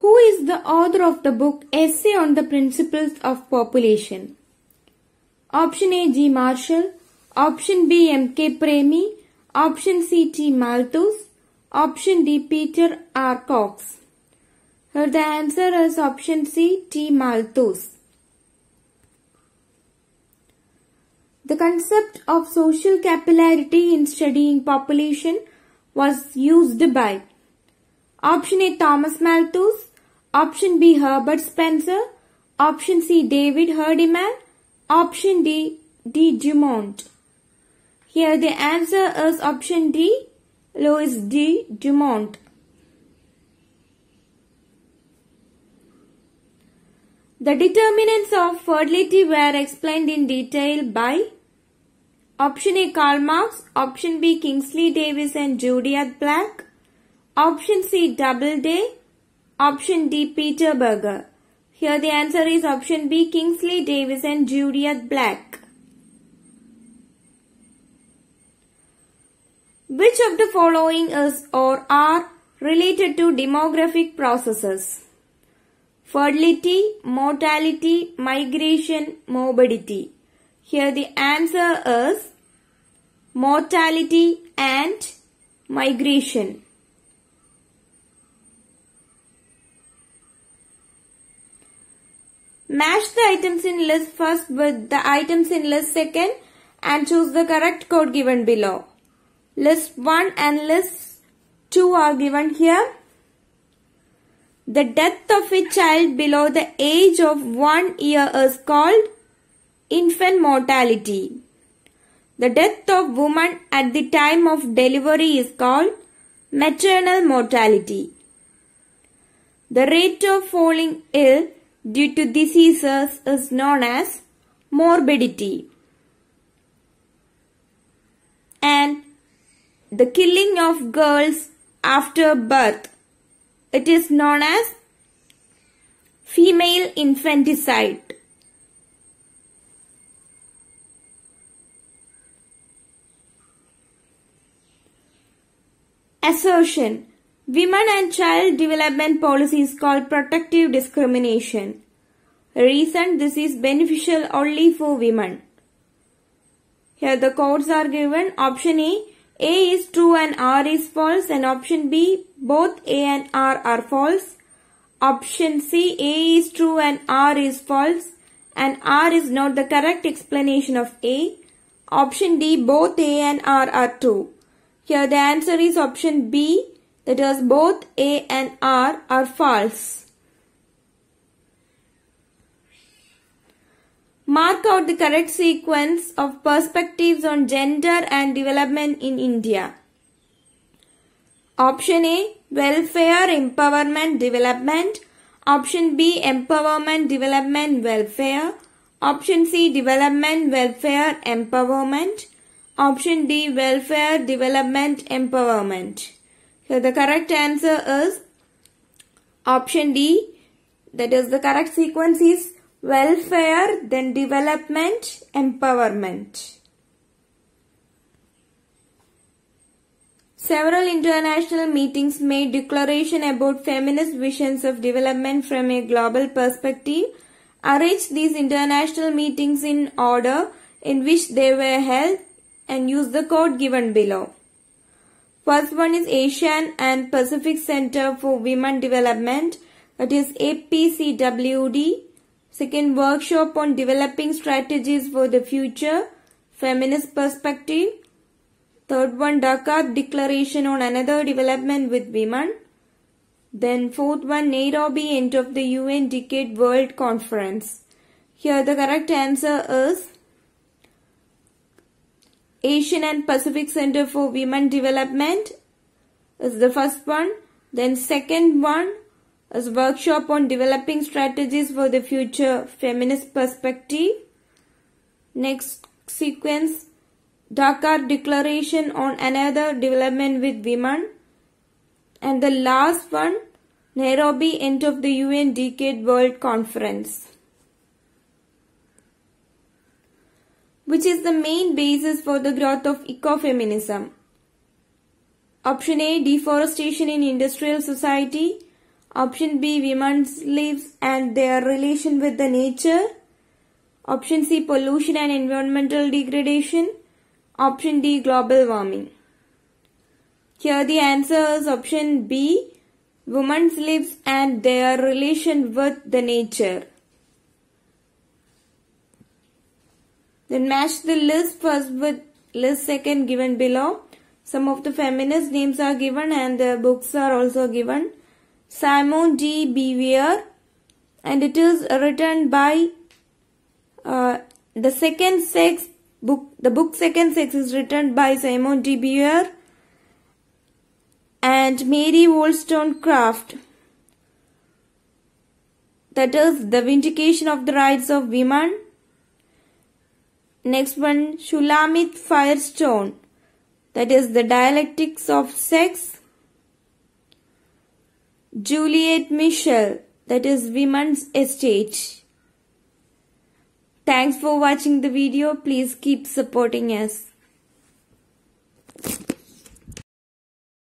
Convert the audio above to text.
Who is the author of the book Essay on the Principles of Population? Option A. G. Marshall. Option B. M. K. Premi. Option C. T. Malthus. Option D. Peter R. Cox. Here the answer is option C. T. Malthus. The concept of social capillarity in studying population was used by option A. Thomas Malthus, option B. Herbert Spencer, option C. David Hardiman, option D. D. Dumont. Here the answer is option D. Louis D. Dumont. The determinants of fertility were explained in detail by option A. Karl Marx, option B. Kingsley Davis and Judith Black, option C. Doubleday, option D. Peter Berger. Here the answer is option B. Kingsley Davis and Judith Black. Which of the following is or are related to demographic processes? Fertility, mortality, migration, morbidity. Here the answer is mortality and migration. Match the items in list first with the items in list second and choose the correct code given below. List 1 and list 2 are given here. The death of a child below the age of 1 year is called infant mortality. The death of woman at the time of delivery is called maternal mortality. The rate of falling ill due to diseases is known as morbidity. And the killing of girls after birth, it is known as female infanticide. Assertion. Women and child development policy is called protective discrimination. Reason: this is beneficial only for women. Here the codes are given. Option A is true and R is false, and option B, both A and R are false. Option C, A is true and R is false, and R is not the correct explanation of A. Option D, both A and R are true. Here the answer is option B, that is both A and R are false. Mark out the correct sequence of perspectives on gender and development in India. Option A, welfare, empowerment, development. Option B, empowerment, development, welfare. Option C, development, welfare, empowerment. Option D, welfare, development, empowerment. Here the correct answer is option D, that is the correct sequence is welfare, then development, empowerment. Several international meetings made declaration about feminist visions of development from a global perspective. Arrange these international meetings in order in which they were held and use the code given below. First one is Asian and Pacific Center for Women Development, that is APCWD. Second, workshop on developing strategies for the future, feminist perspective. Third one, Dakar Declaration on another development with women. Then fourth one, Nairobi End of the UN Decade World Conference. Here the correct answer is Asian and Pacific Center for Women Development is the first one. Then second one is workshop on developing strategies for the future, feminist perspective. Next sequence, Dakar Declaration on another development with women. And the last one, Nairobi End of the UN Decade World Conference. Which is the main basis for the growth of ecofeminism? Option A, deforestation in industrial society. Option B, women's lives and their relation with the nature. Option C, pollution and environmental degradation. Option D, global warming. Here the answer is option B, women's lives and their relation with the nature. Then match the list first with list second given below. Some of the feminist names are given and their books are also given. Simone de Beauvoir, and it is written by the Second Sex book. The book Second Sex is written by Simone de Beauvoir and Mary Wollstonecraft. That is The Vindication of the Rights of Women. Next one, Shulamit Firestone. That is The Dialectics of Sex. Juliet Michel. That is Women's Estate. Thanks for watching the video. Please keep supporting us.